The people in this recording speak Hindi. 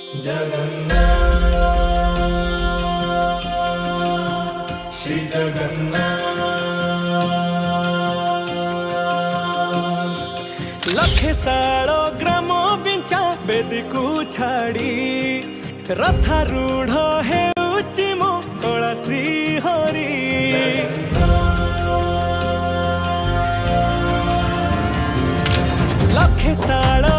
जगन्नाथ श्री जगन्नाथ। लखे सालो ग्राम बिंचा बेदी को छाड़ी रथारूढ़ हेउची मो कला श्री हरि। लखे सालो